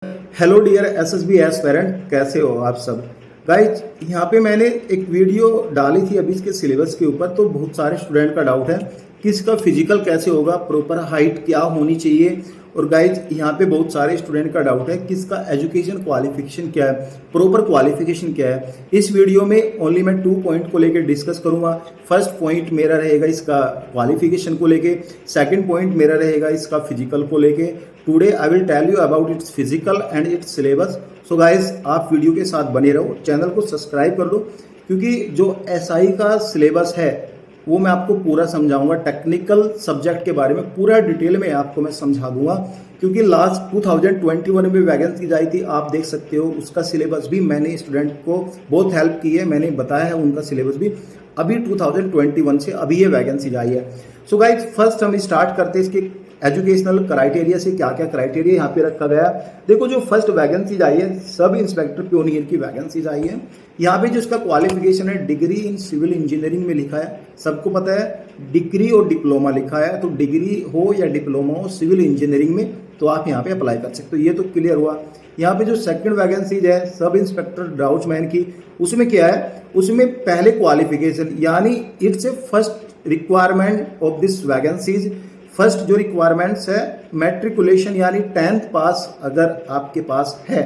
Hello dear SSB aspirant, कैसे हो आप सब। गाइज यहाँ पे मैंने एक वीडियो डाली थी अभी इसके सिलेबस के ऊपर। तो बहुत सारे स्टूडेंट का डाउट है कि इसका फिजिकल कैसे होगा, प्रॉपर हाइट क्या होनी चाहिए। और गाइज यहाँ पे बहुत सारे स्टूडेंट का डाउट है कि इसका एजुकेशन क्वालिफिकेशन क्या है, प्रॉपर क्वालिफिकेशन क्या है। इस वीडियो में ओनली मैं 2 पॉइंट को लेकर डिस्कस करूंगा। फर्स्ट पॉइंट मेरा रहेगा इसका क्वालिफिकेशन को लेके, सेकंड पॉइंट मेरा रहेगा इसका फिजिकल को लेके। Today I will tell you about its physical and its syllabus. So guys आप वीडियो के साथ बने रहो, चैनल को सब्सक्राइब कर दो, क्योंकि जो एसआई का सिलेबस है वो मैं आपको पूरा समझाऊंगा। टेक्निकल सब्जेक्ट के बारे में पूरा डिटेल में आपको मैं समझा दूंगा, क्योंकि लास्ट 2021 में वैकेंसी आई थी, आप देख सकते हो। उसका सिलेबस भी मैंने स्टूडेंट को बहुत हेल्प की है, मैंने बताया है उनका सिलेबस भी। अभी 2021 से अभी ये वैकेंसी आई है। सो गाइज फर्स्ट हम स्टार्ट करते हैं इसके एजुकेशनल क्राइटेरिया से। क्या क्या क्राइटेरिया यहाँ पे रखा गया। देखो जो फर्स्ट वैकेंसीज आई है, सब इंस्पेक्टर प्योनियर की वैकेंसीज आई है। यहाँ पे जो इसका क्वालिफिकेशन है, डिग्री इन सिविल इंजीनियरिंग में लिखा है। सबको पता है डिग्री और डिप्लोमा लिखा है, तो डिग्री हो या डिप्लोमा हो सिविल इंजीनियरिंग में तो आप यहाँ पे अप्लाई कर सकते हो। ये तो क्लियर हुआ। यहाँ पे जो सेकंड वैकेंसीज है सब इंस्पेक्टर ड्राउचमैन की, उसमें क्या है, उसमें पहले क्वालिफिकेशन यानी it's a first requirement of this vacancies. First जो रिक्वायरमेंट्स है मैट्रिकुलेशन यानी 10th पास अगर आपके पास है,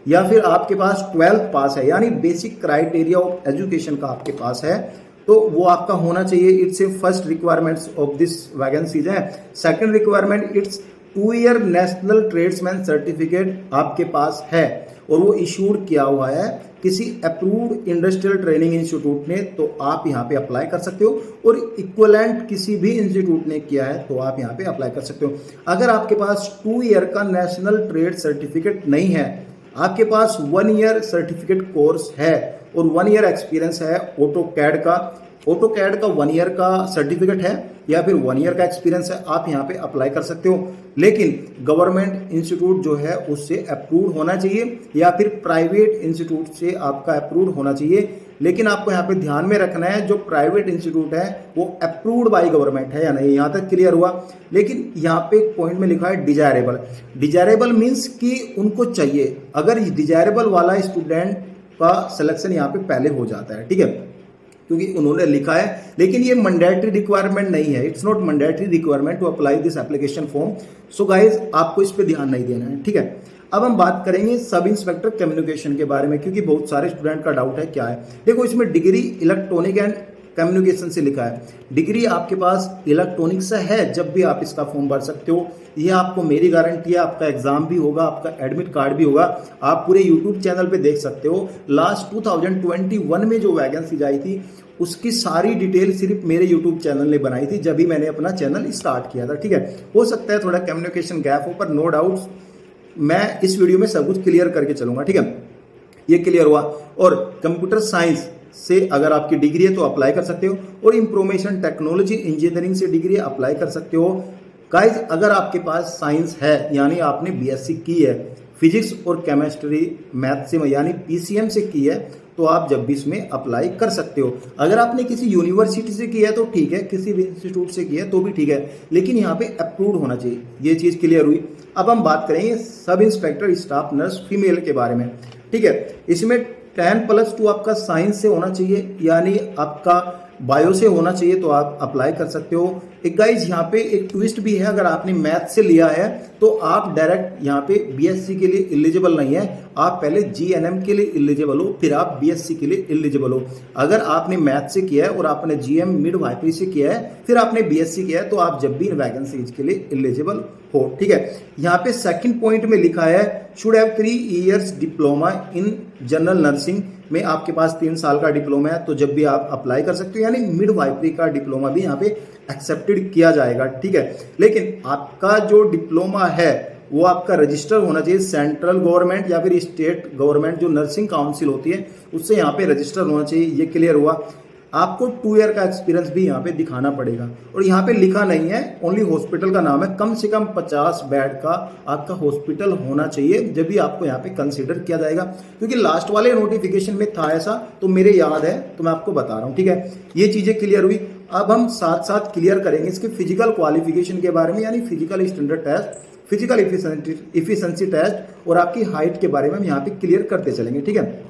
या फिर आपके पास 12th पास है, यानी बेसिक क्राइटेरिया ऑफ एजुकेशन का आपके पास है, तो वो आपका होना चाहिए। It's a first requirements of this vacancies है। Second requirement it's 2 year national tradesman certificate आपके पास है और वो इशूड किया हुआ है किसी अप्रूव्ड इंडस्ट्रियल ट्रेनिंग इंस्टीट्यूट ने, तो आप यहाँ पे अप्लाई कर सकते हो। और इक्वलेंट किसी भी इंस्टीट्यूट ने किया है तो आप यहाँ पे अप्लाई कर सकते हो। अगर आपके पास 2 ईयर का नेशनल ट्रेड सर्टिफिकेट नहीं है, आपके पास 1 ईयर सर्टिफिकेट कोर्स है और 1 ईयर एक्सपीरियंस है ऑटोकैड का, ऑटोकैड का 1 ईयर का सर्टिफिकेट है या फिर 1 ईयर का एक्सपीरियंस है, आप यहाँ पे अप्लाई कर सकते हो। लेकिन गवर्नमेंट इंस्टीट्यूट जो है उससे अप्रूव्ड होना चाहिए या फिर प्राइवेट इंस्टीट्यूट से आपका अप्रूव्ड होना चाहिए। लेकिन आपको यहाँ पे ध्यान में रखना है जो प्राइवेट इंस्टीट्यूट है वो अप्रूव्ड बाय गवर्नमेंट है या नहीं, यहाँ तक क्लियर हुआ। लेकिन यहाँ पे एक पॉइंट में लिखा है डिजायरेबल। डिजायरेबल मीन्स कि उनको चाहिए, अगर डिजायरेबल वाला स्टूडेंट का सिलेक्शन यहाँ पे पहले हो जाता है, ठीक है, क्योंकि उन्होंने लिखा है। लेकिन ये मैंडेटरी रिक्वायरमेंट नहीं है, it's not mandatory requirement to apply this application form. So guys आपको इस पे ध्यान नहीं देना है, ठीक है। अब हम बात करेंगे सब इंस्पेक्टर कम्युनिकेशन के बारे में, क्योंकि बहुत सारे स्टूडेंट का डाउट है क्या है। देखो इसमें डिग्री इलेक्ट्रॉनिक एंड कम्युनिकेशन से लिखा है। डिग्री आपके पास इलेक्ट्रॉनिक से है, जब भी आप इसका फॉर्म भर सकते हो। ये आपको मेरी गारंटी है, आपका एग्जाम भी होगा, आपका एडमिट कार्ड भी होगा, आप पूरे यूट्यूब चैनल पे देख सकते हो। लास्ट 2021 में जो वैकेंसी आई थी उसकी सारी डिटेल सिर्फ मेरे यूट्यूब चैनल ने बनाई थी, जब भी मैंने अपना चैनल स्टार्ट किया था, ठीक है। हो सकता है थोड़ा कम्युनिकेशन गैप हो, पर नो डाउट मैं इस वीडियो में सब कुछ क्लियर करके चलूंगा, ठीक है। ये क्लियर हुआ। और कंप्यूटर साइंस से अगर आपकी डिग्री है तो अप्लाई कर सकते हो, और इंफॉर्मेशन टेक्नोलॉजी इंजीनियरिंग से डिग्री अप्लाई कर सकते हो। गाइज अगर आपके पास साइंस है यानी आपने बीएससी की है, फिजिक्स और केमिस्ट्री मैथ से यानी पीसीएम से की है, तो आप जब भी इसमें अप्लाई कर सकते हो। अगर आपने किसी यूनिवर्सिटी से किया है तो ठीक है, किसी भी इंस्टीट्यूट से किया है तो भी ठीक है, लेकिन यहाँ पे अप्रूव्ड होना चाहिए। ये चीज़ क्लियर हुई। अब हम बात करेंगे sub inspector staff nurse female के बारे में, ठीक है। इसमें 10+2 आपका साइंस से होना चाहिए, यानी आपका बायो से होना चाहिए, तो आप अप्लाई कर सकते हो। एक गाइज यहाँ पे एक ट्विस्ट भी है, अगर आपने मैथ से लिया है तो आप डायरेक्ट यहाँ पे बीएससी के लिए एलिजिबल नहीं है, आप पहले जीएनएम के लिए एलिजिबल हो, फिर आप बीएससी के लिए एलिजिबल हो। अगर आपने मैथ से किया है और आपने जीएम मिडवाइफरी से किया है, फिर आपने बीएससी किया है, तो आप जब भी वैकेंसीज के लिए एलिजिबल हो, ठीक है। यहाँ पे सेकंड पॉइंट में लिखा है should have 3 years diploma in general nursing में आपके पास 3 साल का डिप्लोमा है, तो जब भी आप अप्लाई कर सकते हो, यानी मिडवाइफरी का डिप्लोमा भी यहाँ पे एक्सेप्टेड किया जाएगा, ठीक है। लेकिन आपका जो डिप्लोमा है वो आपका रजिस्टर होना चाहिए सेंट्रल गवर्नमेंट या फिर स्टेट गवर्नमेंट जो नर्सिंग काउंसिल होती है उससे यहाँ पे रजिस्टर होना चाहिए। ये क्लियर हुआ। आपको 2 ईयर का एक्सपीरियंस भी यहाँ पे दिखाना पड़ेगा, और यहाँ पे लिखा नहीं है, ओनली हॉस्पिटल का नाम है। कम से कम 50 बेड का आपका हॉस्पिटल होना चाहिए, जब भी आपको यहाँ पे कंसीडर किया जाएगा। क्योंकि लास्ट वाले नोटिफिकेशन में था ऐसा, तो मेरे याद है तो मैं आपको बता रहा हूँ, ठीक है। ये चीजें क्लियर हुई। अब हम साथ साथ क्लियर करेंगे इसके फिजिकल क्वालिफिकेशन के बारे में, यानी physical standard test physical efficiency test और आपकी हाइट के बारे में हम यहाँ पे क्लियर करते चलेंगे, ठीक है।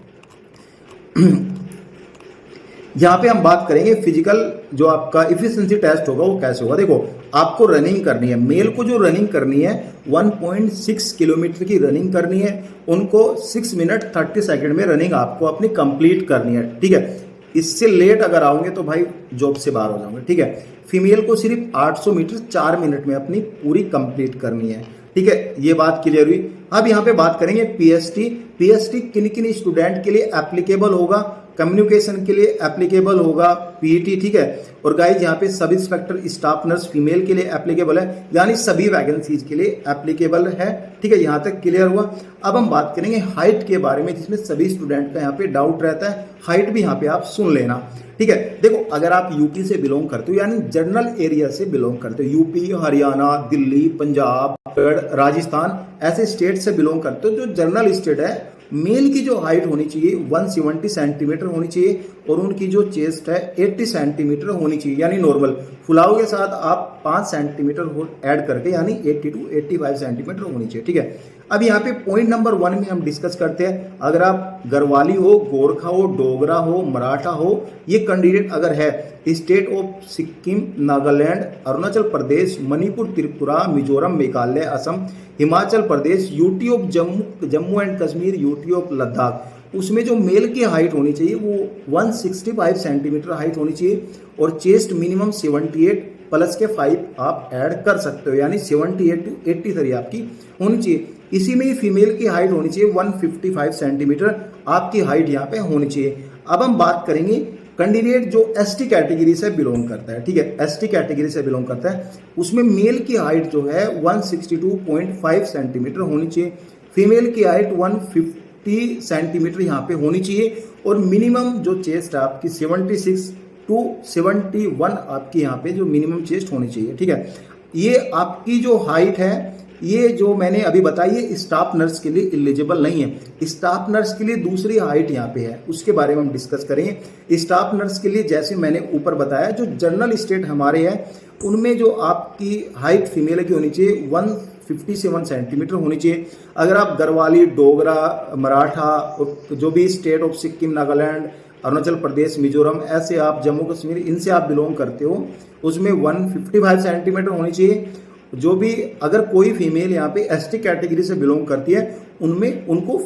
यहाँ पे हम बात करेंगे फिजिकल जो आपका इफिशिएंसी टेस्ट होगा वो कैसे होगा। देखो, आपको रनिंग करनी है, मेल को जो रनिंग करनी है 1.6 किलोमीटर की रनिंग करनी है, उनको 6 मिनट 30 सेकंड में रनिंग आपको अपनी कंप्लीट करनी है, ठीक है। इससे लेट अगर आओगे तो भाई जॉब से बाहर हो जाओगे, ठीक है। फीमेल को सिर्फ 800 मीटर 4 मिनट में अपनी पूरी कंप्लीट करनी है, ठीक है। ये बात क्लियर हुई। अब यहाँ पे बात करेंगे पीएसटी किन किन स्टूडेंट के लिए एप्लीकेबल होगा, कम्युनिकेशन के लिए एप्लीकेबल होगा पीईटी, ठीक है। और गाइज यहाँ पे sub inspector staff nurse female के लिए एप्लीकेबल है, यानी सभी वैकेंसीज के लिए एप्लीकेबल है, ठीक है। यहाँ तक क्लियर हुआ। अब हम बात करेंगे हाइट के बारे में, जिसमें सभी स्टूडेंट का यहाँ पे डाउट रहता है। हाइट भी यहाँ पे आप सुन लेना, ठीक है। देखो, अगर आप यूपी से बिलोंग करते हो, यानी जनरल एरिया से बिलोंग करते हो, यूपी, हरियाणा, दिल्ली, पंजाब, राजस्थान, ऐसे स्टेट से बिलोंग करते हो जो जनरल स्टेट है, मेल की जो हाइट होनी चाहिए 170 सेंटीमीटर होनी चाहिए और उनकी जो चेस्ट है 80 सेंटीमीटर होनी चाहिए, यानी नॉर्मल। फुलाव के साथ आप 5 सेंटीमीटर ऐड करके यानी 80 to 85 सेंटीमीटर होनी चाहिए, ठीक है। अब यहाँ पे पॉइंट नंबर 1 में हम डिस्कस करते हैं, अगर आप गढ़वाली हो, गोरखा हो, डोगरा हो, मराठा हो, ये कैंडिडेट अगर है, state of Sikkim, Nagaland, Arunachal Pradesh, Manipur, Tripura, Mizoram, Meghalaya, Assam, Himachal Pradesh, UT of Jammu and Kashmir, UT of Ladakh, उसमें जो मेल की हाइट होनी चाहिए वो 165 सेंटीमीटर हाइट होनी चाहिए और चेस्ट मिनिमम 78 प्लस के 5 आप ऐड कर सकते हो, यानी 78 to 83 आपकी होनी चाहिए। इसी में ही फीमेल की हाइट होनी चाहिए 155 सेंटीमीटर आपकी हाइट यहाँ पे होनी चाहिए। अब हम बात करेंगे कैंडिडेट जो एसटी कैटेगरी से बिलोंग करता है, ठीक है। एसटी कैटेगरी से बिलोंग करता है, उसमें मेल की हाइट जो है 162.5 सेंटीमीटर होनी चाहिए, फीमेल की हाइट 150 सेंटीमीटर यहाँ पे होनी चाहिए और मिनिमम जो चेस्ट है आपकी 76 to 71 आपकी यहाँ पे जो मिनिमम चेस्ट होनी चाहिए, ठीक है। ये आपकी जो हाइट है, ये जो मैंने अभी बताई है स्टाफ नर्स के लिए एलिजिबल नहीं है। स्टाफ नर्स के लिए दूसरी हाइट यहाँ पे है, उसके बारे में हम डिस्कस करेंगे। स्टाफ नर्स के लिए जैसे मैंने ऊपर बताया, जो जनरल स्टेट हमारे हैं उनमें जो आपकी हाइट फीमेल की होनी चाहिए 157 सेंटीमीटर होनी चाहिए। अगर आप गढ़वाली, डोगरा, मराठा, जो भी स्टेट ऑफ सिक्किम, नागालैंड, अरुणाचल प्रदेश, मिजोरम, ऐसे आप जम्मू कश्मीर, इनसे आप बिलोंग करते हो, उसमें 155 सेंटीमीटर होनी चाहिए। जो भी अगर कोई फीमेल यहाँ पे एसटी कैटेगरी से बिलोंग करती है, उनमें उनको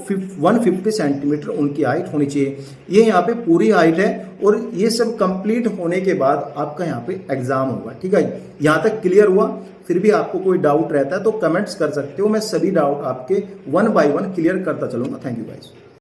150 सेंटीमीटर उनकी हाइट होनी चाहिए। ये यहाँ पे पूरी हाइट है और ये सब कंप्लीट होने के बाद आपका यहाँ पे एग्जाम होगा, ठीक है। यहाँ तक क्लियर हुआ। फिर भी आपको कोई डाउट रहता है तो कमेंट्स कर सकते हो, मैं सभी डाउट आपके 1 by 1 क्लियर करता चलूंगा। Thank you guys.